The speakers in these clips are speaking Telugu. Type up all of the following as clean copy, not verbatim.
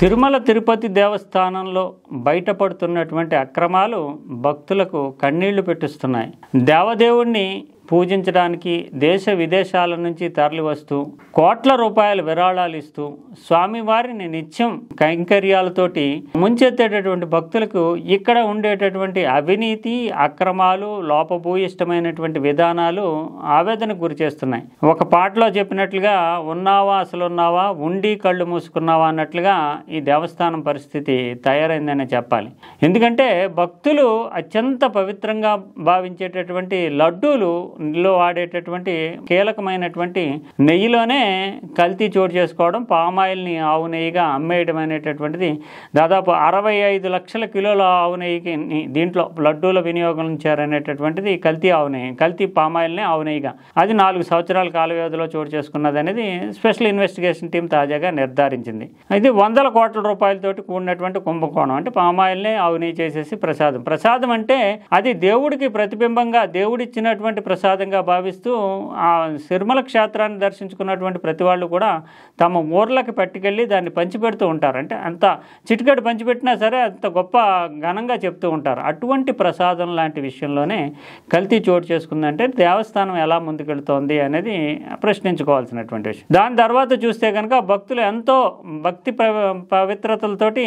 తిరుమల తిరుపతి దేవస్థానంలో బయటపడుతున్నటువంటి అక్రమాలు భక్తులకు కన్నీళ్లు పెట్టిస్తున్నాయి. దేవదేవుణ్ణి పూజించడానికి దేశ విదేశాల నుంచి తరలి వస్తూ కోట్ల రూపాయల విరాళాలు ఇస్తూ స్వామివారిని నిత్యం కైంకర్యాలతోటి ముంచెత్తేటటువంటి భక్తులకు ఇక్కడ ఉండేటటువంటి అవినీతి, అక్రమాలు, లోపభూయిష్టమైనటువంటి విధానాలు ఆవేదనకు గురి చేస్తున్నాయి. ఒక పాటలో చెప్పినట్లుగా ఉన్నావా అసలు ఉన్నావా, ఉండి కళ్ళు మూసుకున్నావా అన్నట్లుగా ఈ దేవస్థానం పరిస్థితి తయారైందనే చెప్పాలి. ఎందుకంటే భక్తులు అత్యంత పవిత్రంగా భావించేటటువంటి లడ్డూలు లో వాడేటటువంటి కీలకమైనటువంటి నెయ్యిలోనే కల్తీ చోటు చేసుకోవడం, పామాయిల్ని ఆవు నెయ్యిగా అమ్మేయడం అనేటటువంటిది దాదాపు 65 లక్షల కిలోల ఆవు నెయ్యికి దీంట్లో లడ్డూల వినియోగించారనేటటువంటిది కల్తీ ఆవు నెయ్యి, కల్తీ పామాయిల్ని ఆవు నెయ్యిగా అది 4 సంవత్సరాల కాల వ్యవధిలో చోటు చేసుకున్నది అనేది స్పెషల్ ఇన్వెస్టిగేషన్ టీం తాజాగా నిర్ధారించింది. ఇది 100 కోట్ల రూపాయలతోటి కూడినటువంటి కుంభకోణం. అంటే పామాయిల్ని ఆవు నెయ్యి చేసేసి ప్రసాదం అంటే అది దేవుడికి ప్రతిబింబంగా దేవుడిచ్చినటువంటి ప్రసాదంగా భావిస్తూ ఆ తిరుమల క్షేత్రాన్ని దర్శించుకున్నటువంటి ప్రతి వాళ్ళు కూడా తమ ఊర్లకి పట్టుకెళ్ళి దాన్ని పంచిపెడుతూ ఉంటారు. అంటే అంత చిటికెడు పంచిపెట్టినా సరే అంత గొప్ప ఘనంగా చెప్తూ ఉంటారు. అటువంటి ప్రసాదం లాంటి విషయంలోనే కల్తీ చోటు చేసుకుందంటే దేవస్థానం ఎలా ముందుకెళ్తోంది అనేది ప్రశ్నించుకోవాల్సినటువంటి విషయం. దాని తర్వాత చూస్తే కనుక భక్తులు ఎంతో భక్తి పవిత్రతలతోటి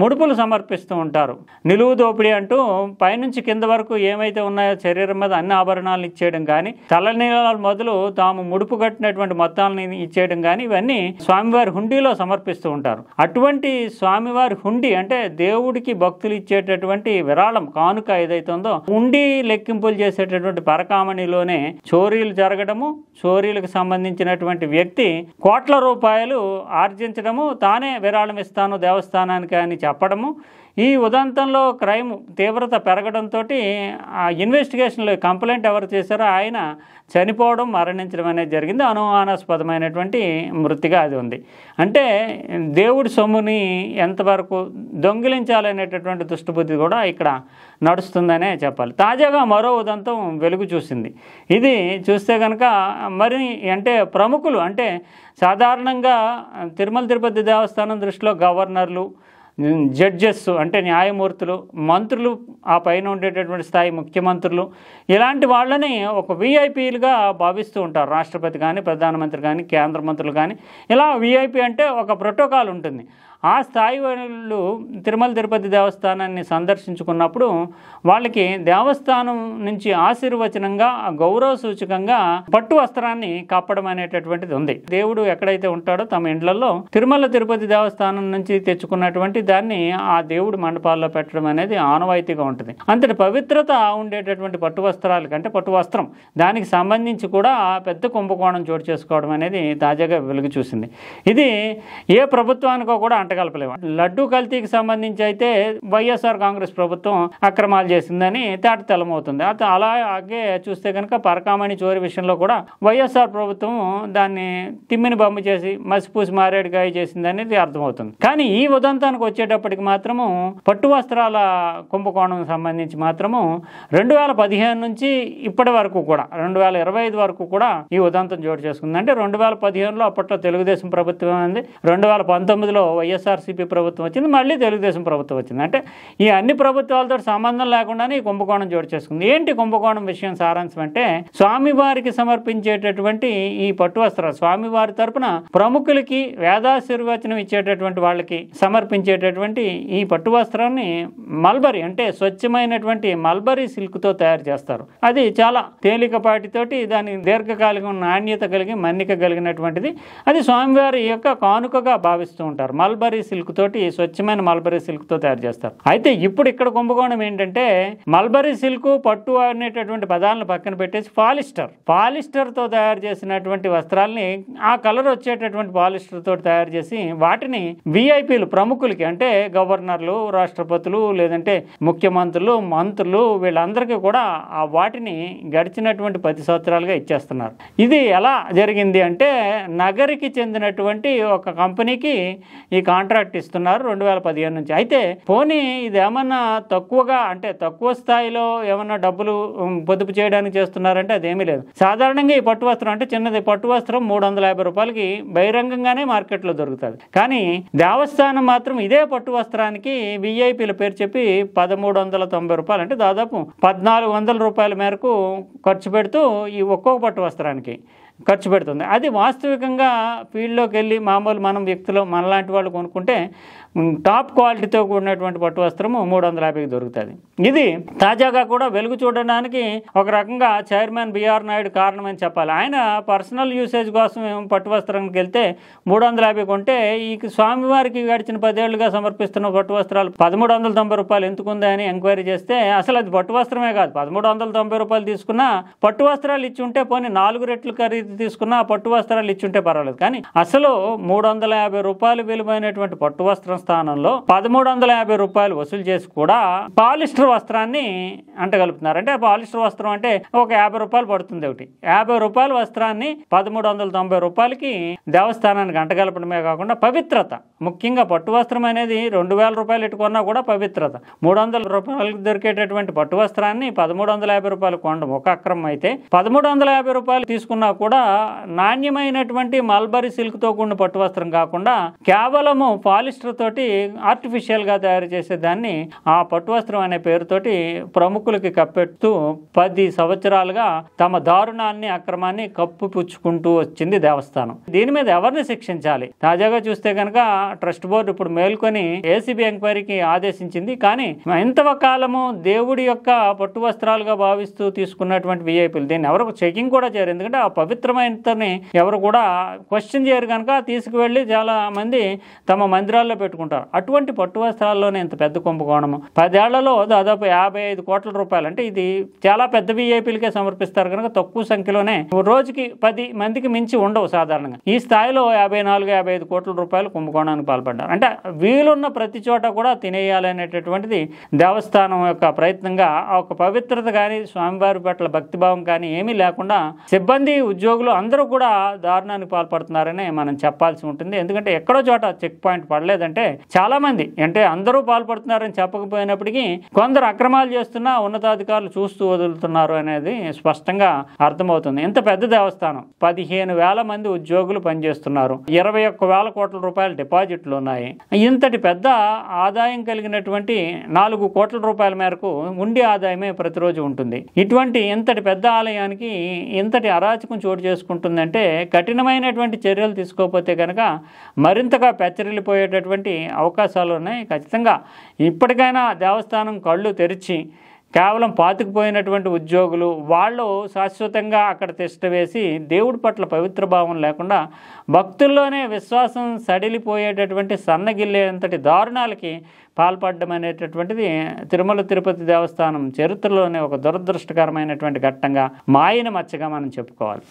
ముడుపులు సమర్పిస్తూ ఉంటారు. నిలువు దోపిడీ అంటూ పైనుంచి కింద వరకు ఏమైతే ఉన్నాయో శరీరం మీద అన్ని ఆభరణాలను ఇచ్చేయడం కానీ, తలనీలాలు మొదలు తాము ముడుపు కట్టినటువంటి మొత్తాలను ఇచ్చేయడం కానీ ఇవన్నీ స్వామివారి హుండీలో సమర్పిస్తూ ఉంటారు. అటువంటి స్వామివారి హుండీ అంటే దేవుడికి భక్తులు ఇచ్చేటటువంటి విరాళం కానుక ఏదైతే ఉందో హుండీ లెక్కింపులు చేసేటటువంటి పరకామణిలోనే చోరీలు జరగడము, చోరీలకు సంబంధించినటువంటి వ్యక్తి కోట్ల రూపాయలు ఆర్జించడము, తానే విరాళం ఇస్తాను దేవస్థానానికి అని చెప్పడము, ఈ ఉదంతంలో క్రైమ్ తీవ్రత పెరగడంతో ఆ ఇన్వెస్టిగేషన్లో కంప్లైంట్ ఎవరు చేశారో ఆయన చనిపోవడం, మరణించడం అనేది జరిగింది. అనుమానాస్పదమైనటువంటి మృతిగా అది ఉంది. అంటే దేవుడి సొమ్ముని ఎంతవరకు దొంగిలించాలనేటటువంటి దుష్టబుద్ధి కూడా ఇక్కడ నడుస్తుందనే చెప్పాలి. తాజాగా మరో ఉదంతం వెలుగు చూసింది. ఇది చూస్తే కనుక మరి అంటే ప్రముఖులు అంటే సాధారణంగా తిరుమల తిరుపతి దేవస్థానం దృష్టిలో గవర్నర్లు, జడ్జెస్ అంటే న్యాయమూర్తులు, మంత్రులు, ఆ పైన ఉండేటటువంటి స్థాయి ముఖ్యమంత్రులు ఇలాంటి వాళ్ళని ఒక విఐపీలుగా భావిస్తూ ఉంటారు. రాష్ట్రపతి కానీ, ప్రధానమంత్రి కానీ, కేంద్ర మంత్రులు కానీ ఇలా విఐపీ అంటే ఒక ప్రోటోకాల్ ఉంటుంది. ఆ స్థాయి వాళ్ళు తిరుమల తిరుపతి దేవస్థానాన్ని సందర్శించుకున్నప్పుడు వాళ్ళకి దేవస్థానం నుంచి ఆశీర్వచనంగా, గౌరవ సూచకంగా పట్టు వస్త్రాన్ని కప్పడం అనేటటువంటిది ఉంది. దేవుడు ఎక్కడైతే ఉంటాడో తమ ఇండ్లలో తిరుమల తిరుపతి దేవస్థానం నుంచి తెచ్చుకున్నటువంటి దాన్ని ఆ దేవుడి మండపాల్లో పెట్టడం అనేది ఆనవాయితీగా ఉంటుంది. అంతటి పవిత్రత ఉండేటటువంటి పట్టు వస్త్రాల కంటే పట్టు వస్త్రం దానికి సంబంధించి కూడా పెద్ద కుంభకోణం చోటు చేసుకోవడం అనేది తాజాగా వెలుగు చూసింది. ఇది ఏ ప్రభుత్వానికో కూడా అంటగలపలేము. లడ్డూ కల్తీకి సంబంధించి అయితే వైఎస్ఆర్ కాంగ్రెస్ ప్రభుత్వం అక్రమాలు చేసిందని తేటతెల్లమవుతుంది. అలాగే చూస్తే కనుక పరకామణి చోరీ విషయంలో కూడా వైఎస్ఆర్ ప్రభుత్వం దాన్ని తిమ్మిని బొమ్మ చేసి మసిపూసి మారేడుగాయ చేసిందనేది అర్థమవుతుంది. కానీ ఈ ఉదంతానికి వచ్చేటప్పటికి మాత్రము పట్టు వస్త్రాల కుంభకోణం సంబంధించి మాత్రము 2015 నుంచి ఇప్పటి వరకు కూడా 2025 వరకు కూడా ఈ ఉదంతం చోటు చేసుకుంది. అంటే 2015లో అప్పట్లో తెలుగుదేశం ప్రభుత్వం ఉంది, 2019లో వైఎస్ఆర్సీపీ ప్రభుత్వం వచ్చింది, మళ్ళీ తెలుగుదేశం ప్రభుత్వం వచ్చింది. అంటే ఈ అన్ని ప్రభుత్వాలతో సంబంధం లేకుండానే ఈ కుంభకోణం చోటు చేసుకుంది. ఏంటి కుంభకోణం విషయం సారాంశం అంటే స్వామివారికి సమర్పించేటటువంటి ఈ పట్టు వస్త్రాలు స్వామివారి తరపున ప్రముఖులకి వేదాశీర్వచనం ఇచ్చేటటువంటి వాళ్ళకి సమర్పించేటటువంటి ఈ పట్టు వస్త్రాన్ని మల్బరీ అంటే స్వచ్ఛమైనటువంటి మల్బరీ సిల్క్తో తయారు చేస్తారు. అది చాలా తేలికపాటితోటి దాని దీర్ఘకాలిక నాణ్యత కలిగి మన్నిక కలిగినటువంటిది. అది స్వామివారి యొక్క కానుకగా భావిస్తూ ఉంటారు. మల్బరీ సిల్క్ తోటి స్వచ్ఛమైన మల్బరీ సిల్క్ తో తయారు చేస్తారు. అయితే ఇప్పుడు ఇక్కడ కుంభకోణం ఏంటంటే మల్బరీ సిల్క్, పట్టు అనేటటువంటి పదాలను పక్కన పెట్టేసి పాలిస్టర్ తో తయారు చేసినటువంటి వస్త్రాలని ఆ కలర్ వచ్చేటటువంటి పాలిస్టర్ తోటి తయారు చేసి వాటిని విఐపీలు ప్రముఖులకి అంటే గవర్నర్లు, రాష్ట్రపతులు, లేదంటే ముఖ్యమంత్రులు, మంత్రులు వీళ్ళందరికీ కూడా ఆ వాటిని గడిచినటువంటి 10 సంవత్సరాలుగా ఇచ్చేస్తున్నారు. ఇది ఎలా జరిగింది అంటే నగరికి చెందినటువంటి ఒక కంపెనీకి ఈ కాంట్రాక్ట్ ఇస్తున్నారు 2015 నుంచి. అయితే పోనీ ఇది ఏమన్నా తక్కువగా అంటే తక్కువ స్థాయిలో ఏమన్నా డబ్బులు పొదుపు చేయడానికి చేస్తున్నారంటే అదేమీ లేదు. సాధారణంగా ఈ పట్టు వస్త్రం అంటే చిన్నది పట్టు వస్త్రం 350 రూపాయలకి బహిరంగంగానే మార్కెట్లో దొరుకుతుంది. కానీ దేవస్థానం మాత్రం ఇదే పట్టు వస్త్రానికి విఐపీల పేరు చెప్పి 1390 రూపాయలు అంటే దాదాపు 1400 రూపాయల మేరకు ఖర్చు పెడుతూ ఈ ఒక్కొక్క పట్టు వస్త్రానికి ఖర్చు పెడుతుంది. అది వాస్తవికంగా ఫీల్డ్లోకి వెళ్ళి మామూలు మనం వ్యక్తులు మనలాంటి వాళ్ళు కొనుక్కుంటే టాప్ క్వాలిటీతో కూడినటువంటి పట్టు వస్త్రము 350కి దొరుకుతుంది. ఇది తాజాగా కూడా వెలుగు చూడడానికి ఒక రకంగా చైర్మన్ బిఆర్ నాయుడు కారణమని చెప్పాలి. ఆయన పర్సనల్ యూసేజ్ కోసం పట్టు వస్త్రానికి వెళ్తే 350 కొంటే ఈ స్వామివారికి గడిచిన 10 ఏళ్లుగా సమర్పిస్తున్న పట్టు వస్త్రాలు 1390 రూపాయలు ఎందుకుందా అని ఎంక్వైరీ చేస్తే అసలు అది పట్టు వస్త్రమే కాదు. 1390 రూపాయలు తీసుకున్నా పట్టు వస్త్రాలు ఇచ్చి ఉంటే పోనీ 4 రెట్లు ఖరీదు తీసుకున్నా పట్టు వస్త్రాలు ఇచ్చుంటే పర్వాలేదు. కానీ అసలు 350 రూపాయలు విలువైనటువంటి పట్టు వస్త్రం స్థానంలో 1350 రూపాయలు వసూలు చేసి కూడా పాలిస్టర్ వస్త్రాన్ని అంటగలుపుతున్నారు. అంటే పాలిస్టర్ వస్త్రం అంటే ఒక 50 రూపాయలు పడుతుంది. ఒకటి 50 రూపాయల వస్త్రాన్ని 1390 రూపాయలకి దేవస్థానానికి అంటగలపడమే కాకుండా పవిత్రత, ముఖ్యంగా పట్టు వస్త్రం అనేది 2000 రూపాయలు ఎట్టుకున్నా కూడా పవిత్రత. 300 రూపాయలకు దొరికేటటువంటి పట్టు వస్త్రాన్ని 1350 రూపాయలు కొనడం ఒక అక్రమం అయితే 1350 రూపాయలు తీసుకున్నా కూడా నాణ్యమైనటువంటి మల్బరీ సిల్క్ తో కూడిన పట్టు వస్త్రం కాకుండా కేవలము పాలిస్టర్ తోటి ఆర్టిఫిషియల్ గా తయారు చేసే దాన్ని ఆ పట్టు వస్త్రం అనే పేరుతోటి ప్రముఖులకి కప్పెడుతూ 10 సంవత్సరాలుగా తమ దారుణాన్ని అక్రమాన్ని కప్పుపుచ్చుకుంటూ వచ్చింది దేవస్థానం. దీని మీద ఎవరిని శిక్షించాలి? తాజాగా చూస్తే కనుక ట్రస్ట్ బోర్డు ఇప్పుడు మేల్కొని ఏసీబీ ఎంక్వైరీకి ఆదేశించింది. కానీ ఇంతకాలము దేవుడి యొక్క పట్టు వస్త్రాలుగా భావిస్తూ తీసుకున్నటువంటి విఐపీలు దీన్ని ఎవరు చెకింగ్ కూడా చేయరు. ఎందుకంటే ఆ పవిత్రమైనని ఎవరు కూడా క్వశ్చన్ చేయరు కనుక తీసుకువెళ్ళి చాలా మంది తమ మందిరాల్లో పెట్టుకుంటారు. అటువంటి పట్టు వస్త్రాల్లోనే ఇంత పెద్ద కుంభకోణము 10 ఏళ్లలో దాదాపు 55 కోట్ల రూపాయలు. అంటే ఇది చాలా పెద్ద విఐపీలకే సమర్పిస్తారు కనుక తక్కువ సంఖ్యలోనే రోజుకి 10 మందికి మించి ఉండవు సాధారణంగా. ఈ స్థాయిలో 54-55 కోట్ల రూపాయలు కుంభకోణానికి పాల్పడ్డారు. అంటే వీలున్న ప్రతి చోట కూడా తినేయాలనేటటువంటిది దేవస్థానం యొక్క ప్రయత్నంగా ఒక పవిత్రత కానీ స్వామివారి పట్ల భక్తిభావం కానీ ఏమీ లేకుండా సిబ్బంది ఉద్యోగులు అందరూ కూడా దారుణానికి పాల్పడుతున్నారని మనం చెప్పాల్సి ఉంటుంది. ఎందుకంటే ఎక్కడో చోట చెక్ పాయింట్ పడలేదంటే చాలా మంది అంటే అందరూ పాల్పడుతున్నారని చెప్పకపోయినప్పటికీ కొందరు అక్రమాలు చేస్తున్నా ఉన్నతాధికారులు చూస్తూ వదులుతున్నారు అనేది స్పష్టంగా అర్థమవుతుంది. ఇంత పెద్ద దేవస్థానం 15,000 మంది ఉద్యోగులు పనిచేస్తున్నారు, 21,000 కోట్ల రూపాయల డిపాజిట్లు ఉన్నాయి. ఇంతటి పెద్ద ఆదాయం కలిగినటువంటి 4 కోట్ల రూపాయల మేరకు ఉండి ఆదాయమే ప్రతిరోజు ఉంటుంది. ఇటువంటి ఇంతటి పెద్ద ఆలయానికి ఇంతటి అరాచకం చోటు చేసుకుంటుందంటే కఠినమైనటువంటి చర్యలు తీసుకోకపోతే కనుక మరింతగా పెచ్చరిల్లిపోయేటటువంటి అవకాశాలు ఉన్నాయి. ఖచ్చితంగా ఇప్పటికైనా దేవస్థానం కళ్ళు తెరిచి కేవలం పాతుకుపోయినటువంటి ఉద్యోగులు వాళ్ళు శాశ్వతంగా అక్కడ తిష్ట వేసి దేవుడి పట్ల పవిత్ర భావం లేకుండా భక్తుల్లోనే విశ్వాసం సడిలిపోయేటటువంటి సన్నగిల్లేంతటి దారుణాలకి పాల్పడడం అనేటటువంటిది తిరుమల తిరుపతి దేవస్థానం చరిత్రలోనే ఒక దురదృష్టకరమైనటువంటి ఘట్టంగా మాయన మచ్చగా మనం చెప్పుకోవాలి.